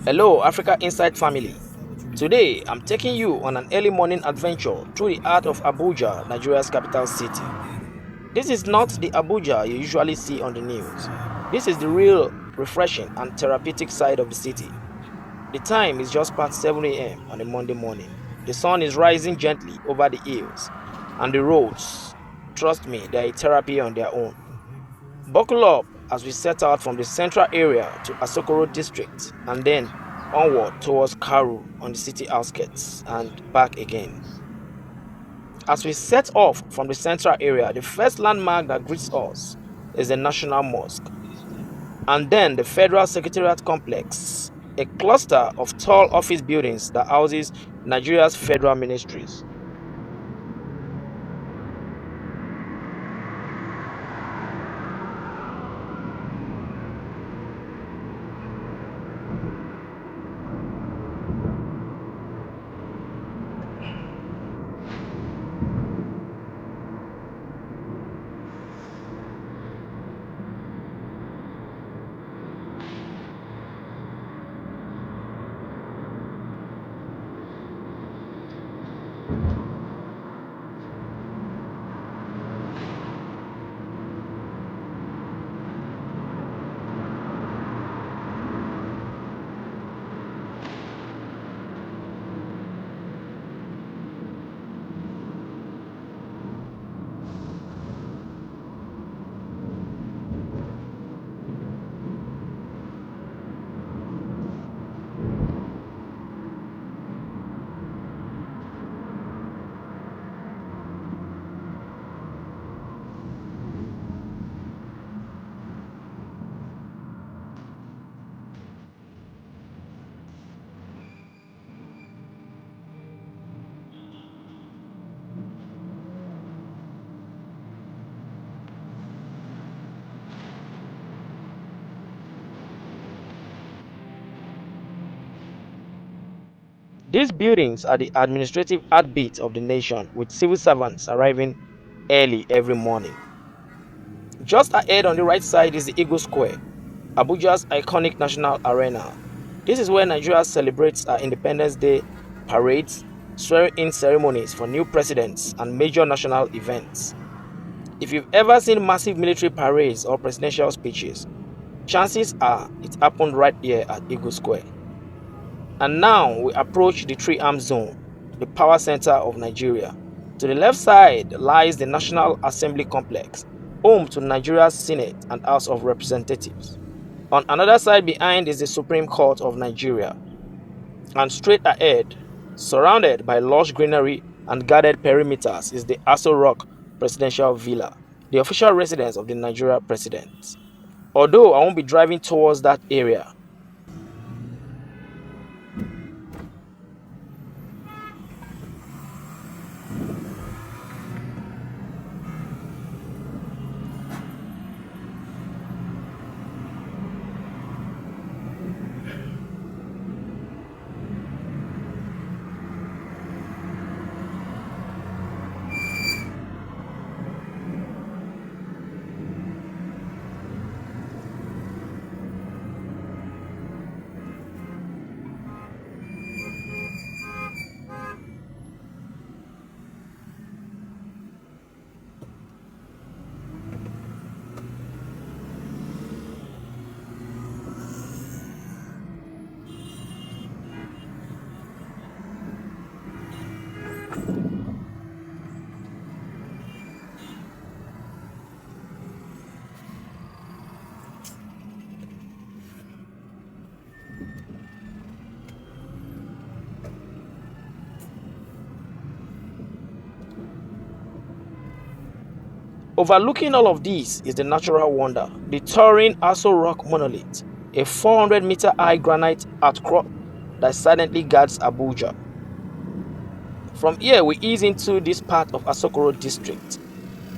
Hello, Africa Insight family. Today, I'm taking you on an early morning adventure through the heart of Abuja, Nigeria's capital city. This is not the Abuja you usually see on the news. This is the real, refreshing, and therapeutic side of the city. The time is just past 7 a.m. on a Monday morning. The sun is rising gently over the hills, and the roads, trust me, they are a therapy on their own. Buckle up as we set out from the central area to Asokoro District and then onward towards Karu on the city outskirts and back again. As we set off from the central area, the first landmark that greets us is the National Mosque and then the Federal Secretariat complex, a cluster of tall office buildings that houses Nigeria's federal ministries. These buildings are the administrative heartbeat of the nation, with civil servants arriving early every morning. Just ahead on the right side is the Eagle Square, Abuja's iconic national arena. This is where Nigeria celebrates her Independence Day parades, swearing-in ceremonies for new presidents, and major national events. If you've ever seen massive military parades or presidential speeches, chances are it happened right here at Eagle Square. And now we approach the three-arm zone, the power center of Nigeria. To the left side lies the National Assembly Complex, home to Nigeria's Senate and House of Representatives. On another side behind is the Supreme Court of Nigeria. And straight ahead, surrounded by lush greenery and guarded perimeters, is the Aso Rock Presidential Villa, the official residence of the Nigeria president. Although I won't be driving towards that area. Overlooking all of this is the natural wonder, the towering Aso Rock monolith, a 400-meter high granite outcrop that silently guards Abuja. From here, we ease into this part of Asokoro District,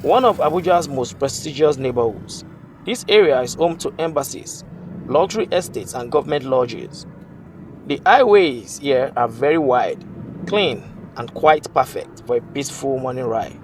one of Abuja's most prestigious neighborhoods. This area is home to embassies, luxury estates, and government lodges. The highways here are very wide, clean, and quite perfect for a peaceful morning ride.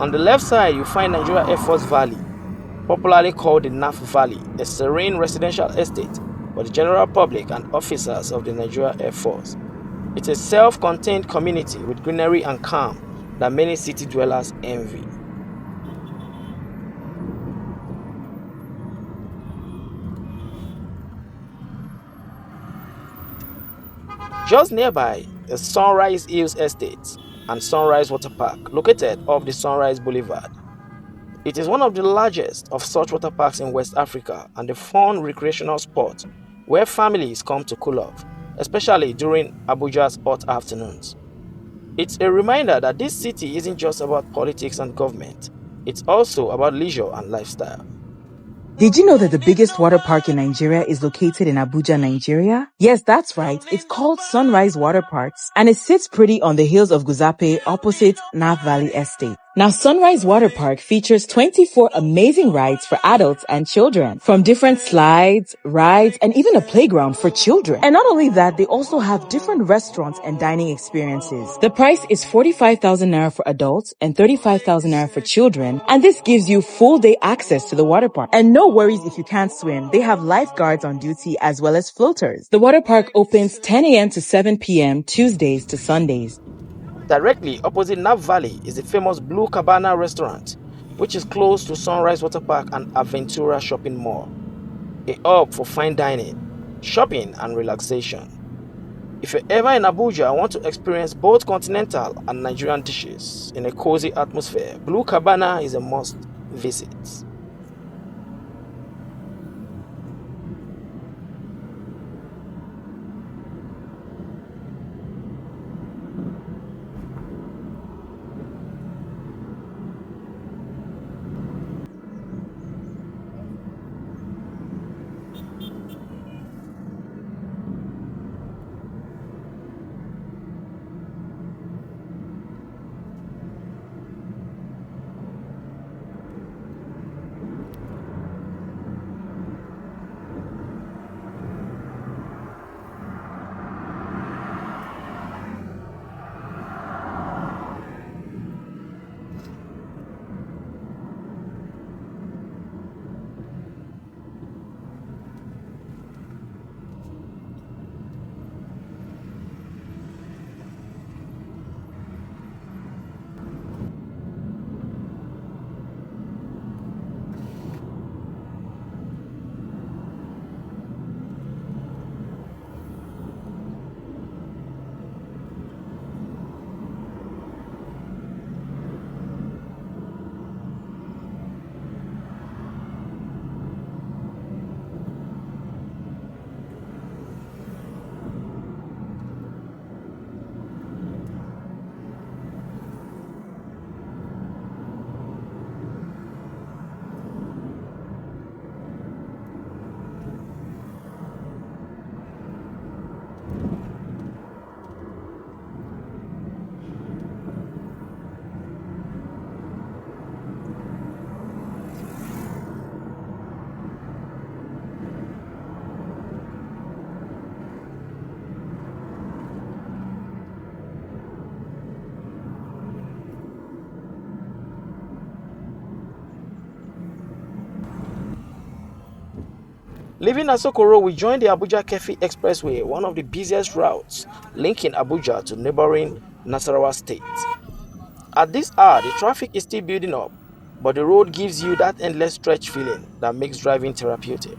On the left side, you find Nigeria Air Force Valley, popularly called the NAF Valley, a serene residential estate for the general public and officers of the Nigeria Air Force. It's a self-contained community with greenery and calm that many city dwellers envy. Just nearby is Sunrise Hills Estate and Sunrise Waterpark, located off the Sunrise Boulevard. It is one of the largest of such water parks in West Africa and a fun recreational spot where families come to cool off, especially during Abuja's hot afternoons. It's a reminder that this city isn't just about politics and government, it's also about leisure and lifestyle. Did you know that the biggest water park in Nigeria is located in Abuja, Nigeria? Yes, that's right. It's called Sunrise Water Parks, and it sits pretty on the hills of Guzape opposite NAF Valley Estate. Now, Sunrise Water Park features 24 amazing rides for adults and children, from different slides, rides, and even a playground for children. And not only that, they also have different restaurants and dining experiences. The price is 45,000 naira for adults and 35,000 naira for children, and this gives you full day access to the water park. And no worries if you can't swim. They have lifeguards on duty as well as floaters. The water park opens 10 a.m. to 7 p.m. Tuesdays to Sundays. Directly opposite NAF Valley is the famous Blucabana restaurant, which is close to Sunrise Water Park and Aventura Shopping Mall, a hub for fine dining, shopping, and relaxation. If you're ever in Abuja and want to experience both continental and Nigerian dishes in a cozy atmosphere, Blucabana is a must visit. Leaving Asokoro, we join the Abuja Keffi Expressway, one of the busiest routes linking Abuja to neighboring Nasarawa State. At this hour, the traffic is still building up, but the road gives you that endless stretch feeling that makes driving therapeutic.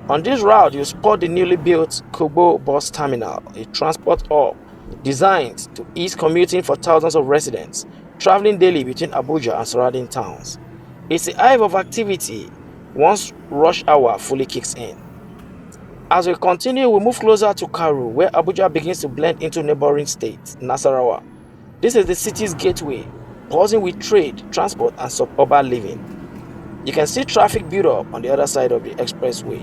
On this route, you spot the newly built Kugbo bus terminal, a transport hub designed to ease commuting for thousands of residents traveling daily between Abuja and surrounding towns. It's a hive of activity once rush hour fully kicks in. As we continue, we move closer to Karu, where Abuja begins to blend into neighboring states, Nasarawa. This is the city's gateway, buzzing with trade, transport, and suburban living. You can see traffic build up on the other side of the expressway.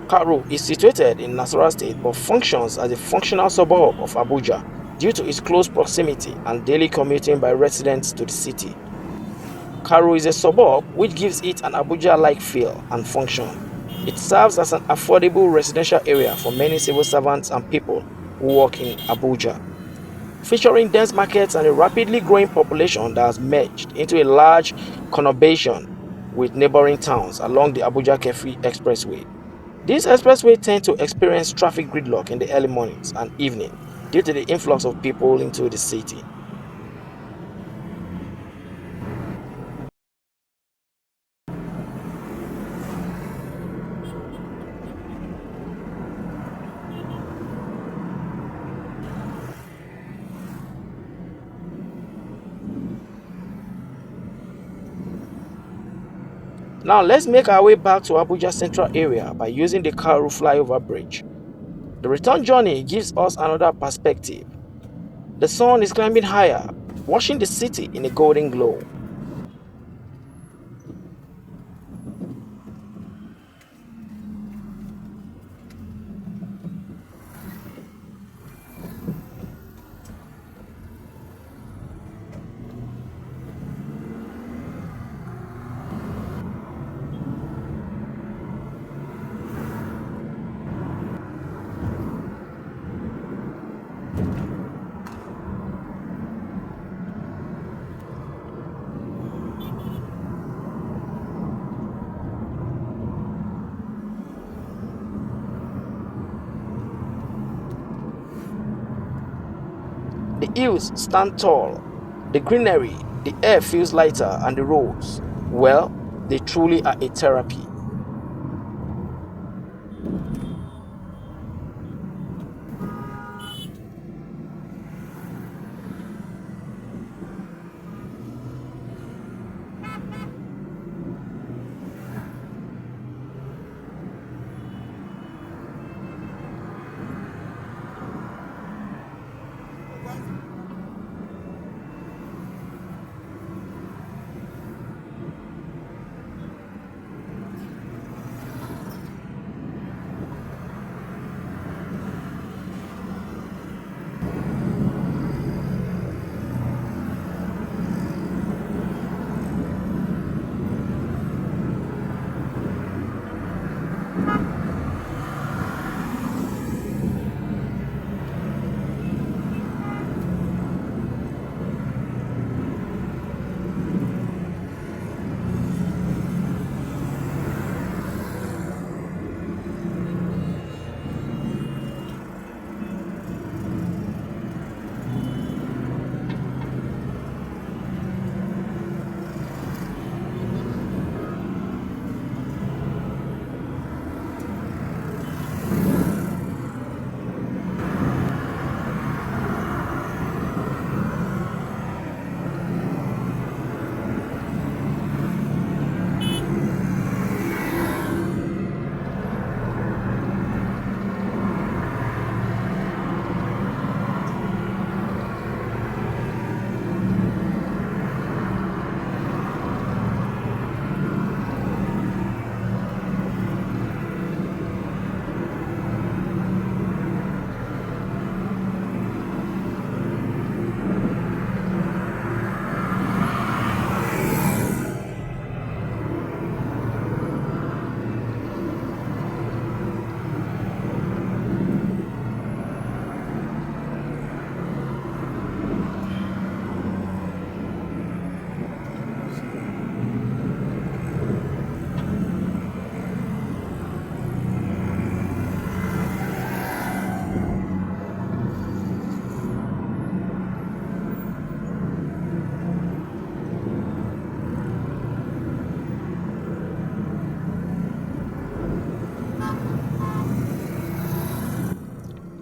Karu is situated in Nasarawa State but functions as a functional suburb of Abuja due to its close proximity and daily commuting by residents to the city. Karu is a suburb which gives it an Abuja-like feel and function. It serves as an affordable residential area for many civil servants and people who work in Abuja, featuring dense markets and a rapidly growing population that has merged into a large conurbation with neighboring towns along the Abuja-Keffi Expressway. These expressways tend to experience traffic gridlock in the early mornings and evening due to the influx of people into the city. Now let's make our way back to Abuja Central area by using the Karu flyover bridge. The return journey gives us another perspective. The sun is climbing higher, washing the city in a golden glow. The hills stand tall, the greenery, the air feels lighter, and the roads, well, they truly are a therapy.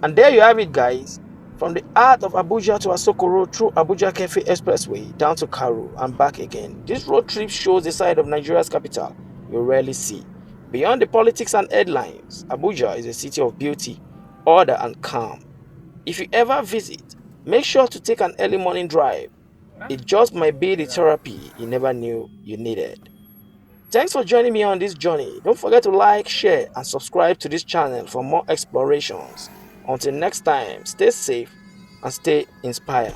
And there you have it, guys. From the heart of Abuja to Asokoro through Abuja Keffi Expressway down to Karu and back again. This road trip shows the side of Nigeria's capital you rarely see. Beyond the politics and headlines, Abuja is a city of beauty, order, and calm. If you ever visit, make sure to take an early morning drive. It just might be the therapy you never knew you needed. Thanks for joining me on this journey. Don't forget to like, share, and subscribe to this channel for more explorations. Until next time, stay safe and stay inspired.